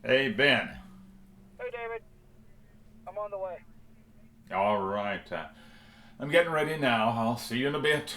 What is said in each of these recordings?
Hey, Ben. Hey, David. I'm on the way. All right. I'm getting ready now. I'll see you in a bit.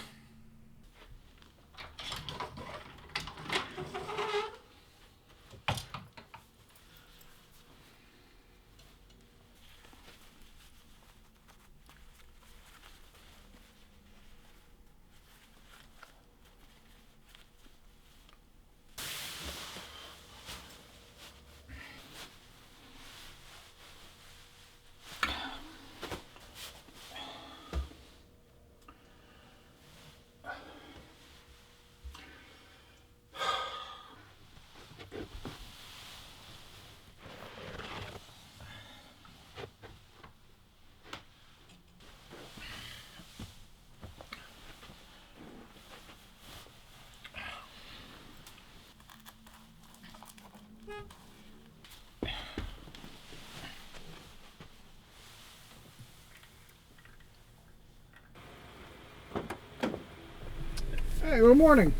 Hey, good morning.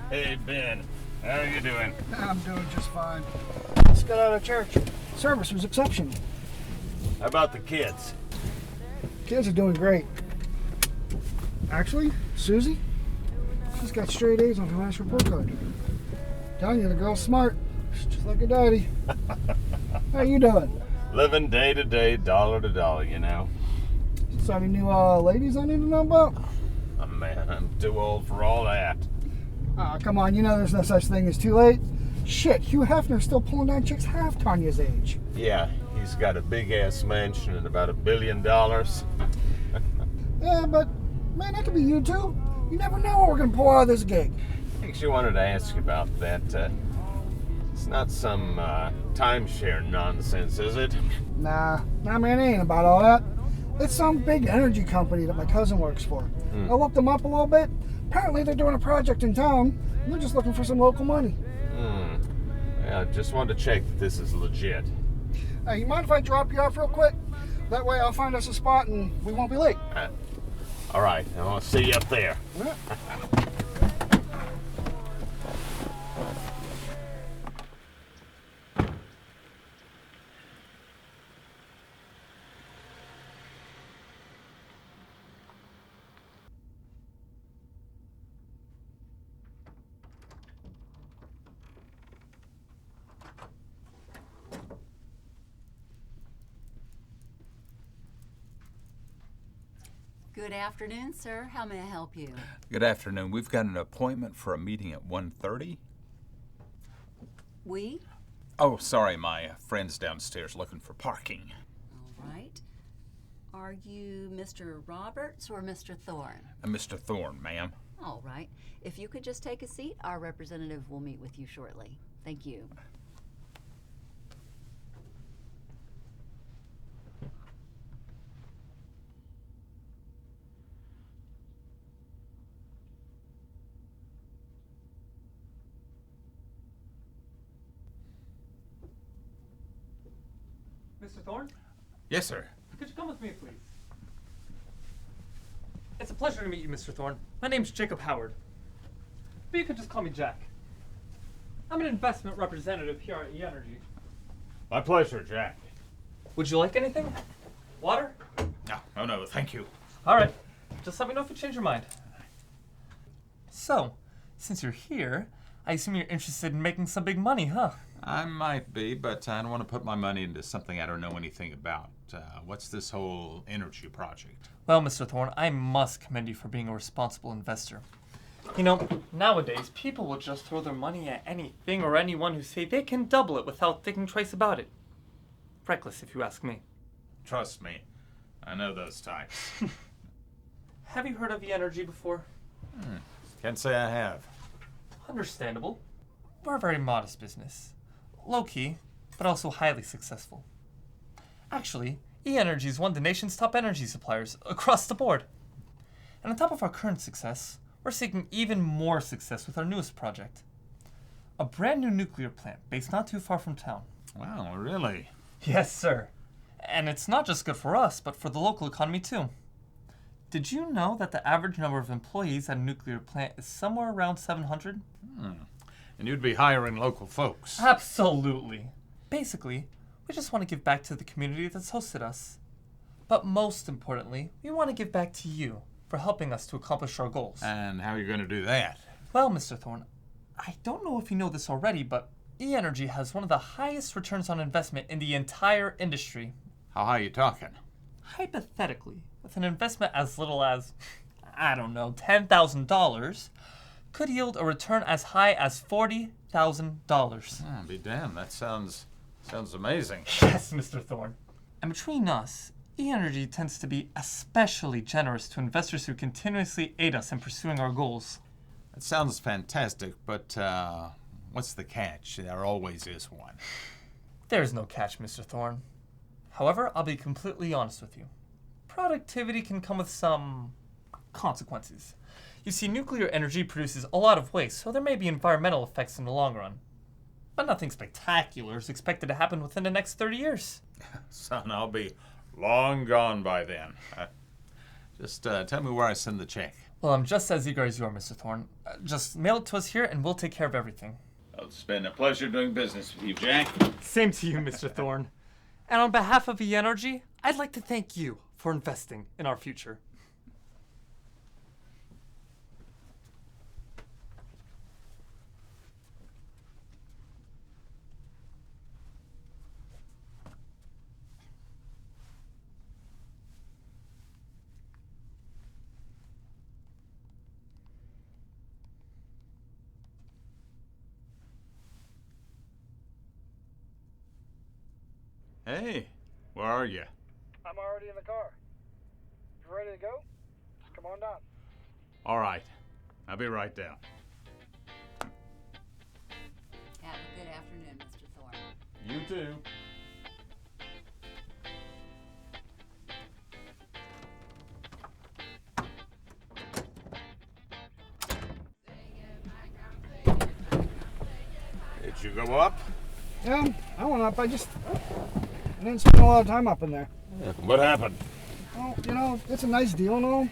Hey, Ben. How are you doing? I'm doing just fine. Just got out of church. Service was exceptional. How about the kids? Kids are doing great. Actually, Susie, she's got straight A's on her last report card. Telling you, the girl's smart. She's just like her daddy. How you doing? Living day to day, dollar to dollar, you know. So any new ladies I need to know about? Oh, man, I'm too old for all that. Ah, come on, you know there's no such thing as too late. Shit, Hugh Hefner's still pulling down chicks half Tanya's age. Yeah, he's got a big-ass mansion and about $1 billion. Yeah, but, man, that could be you too. You never know what we're gonna pull out of this gig. Actually, wanted to ask you about that. It's not some timeshare nonsense, is it? Nah, man, it ain't about all that. It's some big energy company that my cousin works for. I looked them up a little bit. Apparently they're doing a project in town, and they're just looking for some local money. Yeah, just wanted to check that this is legit. Hey, you mind if I drop you off real quick? That way I'll find us a spot and we won't be late. All right, I'll see you up there. Yeah. Good afternoon, sir. How may I help you? Good afternoon. We've got an appointment for a meeting at 1:30. We? Oh, sorry, my friend's downstairs looking for parking. All right. Are you Mr. Roberts or Mr. Thorne? Mr. Thorne, ma'am. All right. If you could just take a seat, our representative will meet with you shortly. Thank you. Mr. Thorne, Yes, sir. could you come with me, please? It's a pleasure to meet you, Mr. Thorne. My name's Jacob Howard. But you could just call me Jack. I'm an investment representative here at E-Energy. My pleasure, Jack. Would you like anything? Water? No, thank you. All right. Just let me know if you change your mind. So, since you're here, I assume you're interested in making some big money, huh? I might be, but I don't want to put my money into something I don't know anything about. What's this whole energy project? Well, Mr. Thorne, I must commend you for being a responsible investor. You know, nowadays, people will just throw their money at anything or anyone who say they can double it without thinking twice about it. Reckless, if you ask me. Trust me, I know those types. Have you heard of E-Energy before? Can't say I have. Understandable. We're a very modest business. Low-key, but also highly successful. Actually, E-Energy is one of the nation's top energy suppliers across the board. And on top of our current success, we're seeking even more success with our newest project. A brand new nuclear plant based not too far from town. Wow, really? Yes, sir. And it's not just good for us, but for the local economy too. Did you know that the average number of employees at a nuclear plant is somewhere around 700? And you'd be hiring local folks. Absolutely. Basically, we just want to give back to the community that's hosted us. But most importantly, we want to give back to you for helping us to accomplish our goals. And how are you going to do that? Well, Mr. Thorne, I don't know if you know this already, but E-Energy has one of the highest returns on investment in the entire industry. How high are you talking? Hypothetically, with an investment as little as, I don't know, $10,000, could yield a return as high as $40,000. Oh, be damned, that sounds amazing. Yes, Mr. Thorne. And between us, E-Energy tends to be especially generous to investors who continuously aid us in pursuing our goals. That sounds fantastic, but what's the catch? There always is one. There's no catch, Mr. Thorne. However, I'll be completely honest with you. Productivity can come with some consequences. You see, nuclear energy produces a lot of waste, so there may be environmental effects in the long run. But nothing spectacular is expected to happen within the next 30 years. Son, I'll be long gone by then. Just tell me where I send the check. Well, I'm just as eager as you are, Mr. Thorne. Just mail it to us here and we'll take care of everything. Well, it's been a pleasure doing business with you, Jack. Same to you, Mr. Thorne. And on behalf of E-Energy, I'd like to thank you for investing in our future. Hey, where are you? I'm already in the car. You ready to go? Just come on down. All right, I'll be right down. Have a good afternoon, Mr. Thorne. You too. Did you go up? Yeah, I went up. I didn't spend a lot of time up in there. What happened? Well, it's a nice deal and all.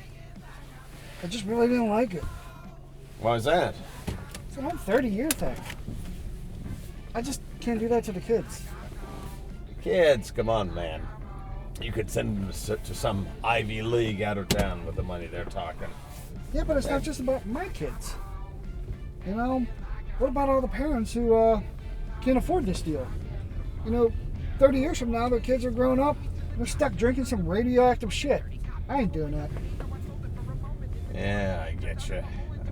I just really didn't like it. Why's that? It's a whole 30-year thing. I just can't do that to the kids. Kids, come on, man. You could send them to some Ivy League out of town with the money they're talking. Yeah, but it's not just about my kids. What about all the parents who can't afford this deal? 30 years from now, their kids are grown up and they're stuck drinking some radioactive shit. I ain't doing that. Yeah, I get you.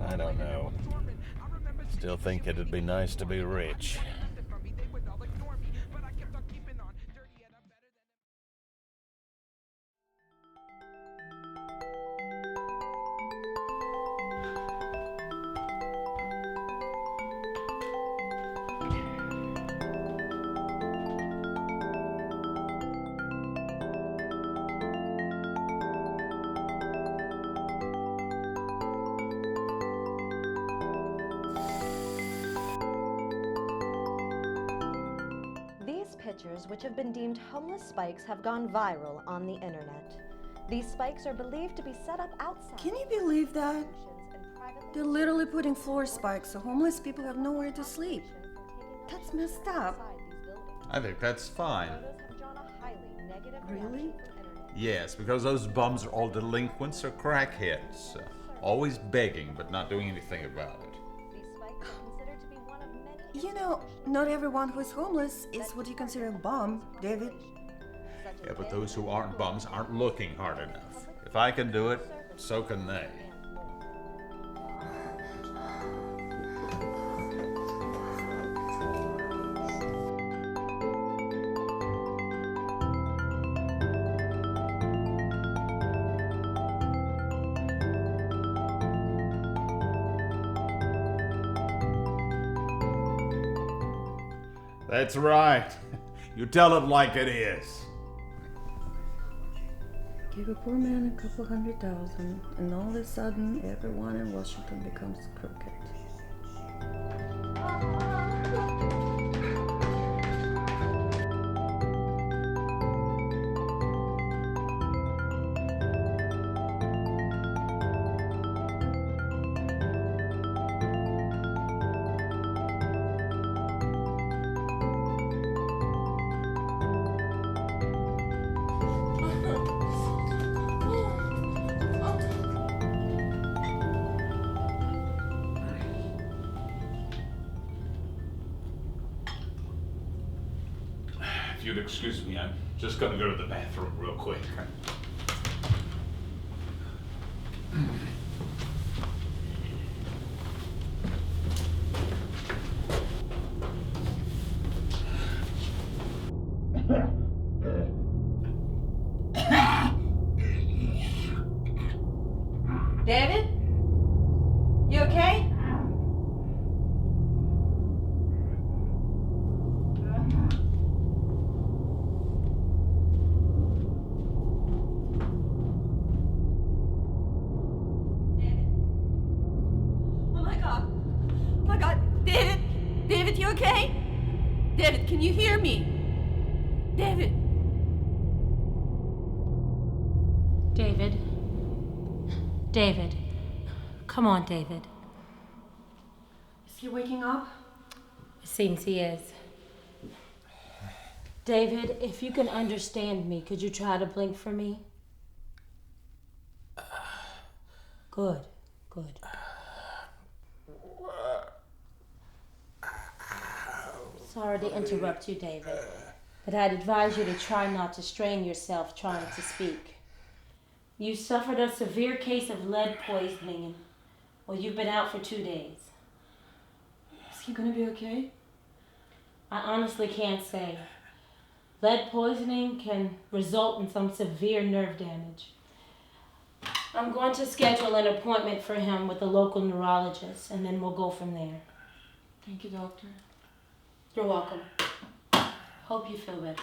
I don't know. Still think it'd be nice to be rich. Pictures which have been deemed homeless spikes have gone viral on the internet. These spikes are believed to be set up outside. Can you believe that? They're literally putting floor spikes so homeless people have nowhere to sleep. That's messed up. I think that's fine. Really? Yes, because those bums are all delinquents or crackheads. Always begging, but not doing anything about it. Not everyone who is homeless is what you consider a bum, David. Yeah, but those who aren't bums aren't looking hard enough. If I can do it, so can they. That's right. You tell it like it is. Give a poor man a couple $100,000, and all of a sudden, everyone in Washington becomes crooked. you'd excuse me, I'm just gonna go to the bathroom real quick. David? You okay? David? Oh my God. Oh my God. David? David, you okay? David, can you hear me? David? David. David. Come on, David. Is he waking up? It seems he is. David, if you can understand me, could you try to blink for me? Good, good. Sorry to interrupt you, David, but I'd advise you to try not to strain yourself trying to speak. You suffered a severe case of lead poisoning, and, well, you've been out for 2 days. Is he gonna be okay? I honestly can't say. Lead poisoning can result in some severe nerve damage. I'm going to schedule an appointment for him with a local neurologist, and then we'll go from there. Thank you, doctor. You're welcome. Hope you feel better.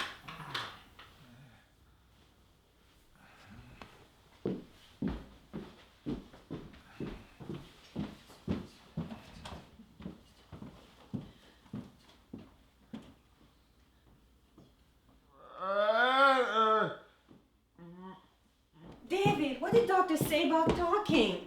David, what did doctor say about talking?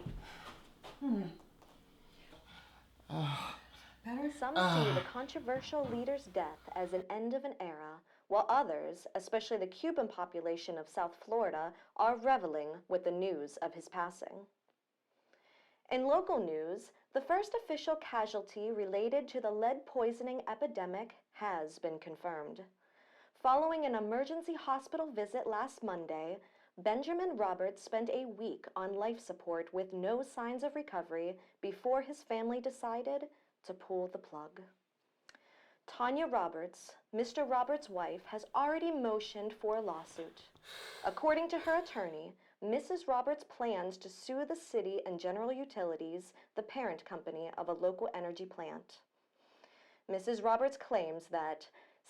Better? Some see the controversial leader's death as an end of an era, while others, especially the Cuban population of South Florida, are reveling with the news of his passing. In local news, the first official casualty related to the lead poisoning epidemic has been confirmed. Following an emergency hospital visit last Monday, Benjamin Roberts spent a week on life support with no signs of recovery before his family decided to pull the plug. Tanya Roberts, Mr. Roberts' wife, has already motioned for a lawsuit. According to her attorney, Mrs. Roberts plans to sue the city and General Utilities, the parent company of a local energy plant. Mrs. Roberts claims that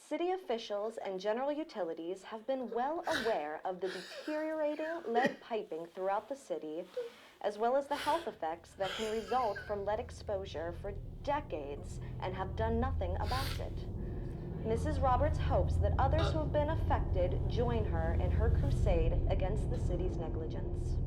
city officials and General Utilities have been well aware of the deteriorating lead piping throughout the city, as well as the health effects that can result from lead exposure for decades, and have done nothing about it. Mrs. Roberts hopes that others who have been affected join her in her crusade against the city's negligence.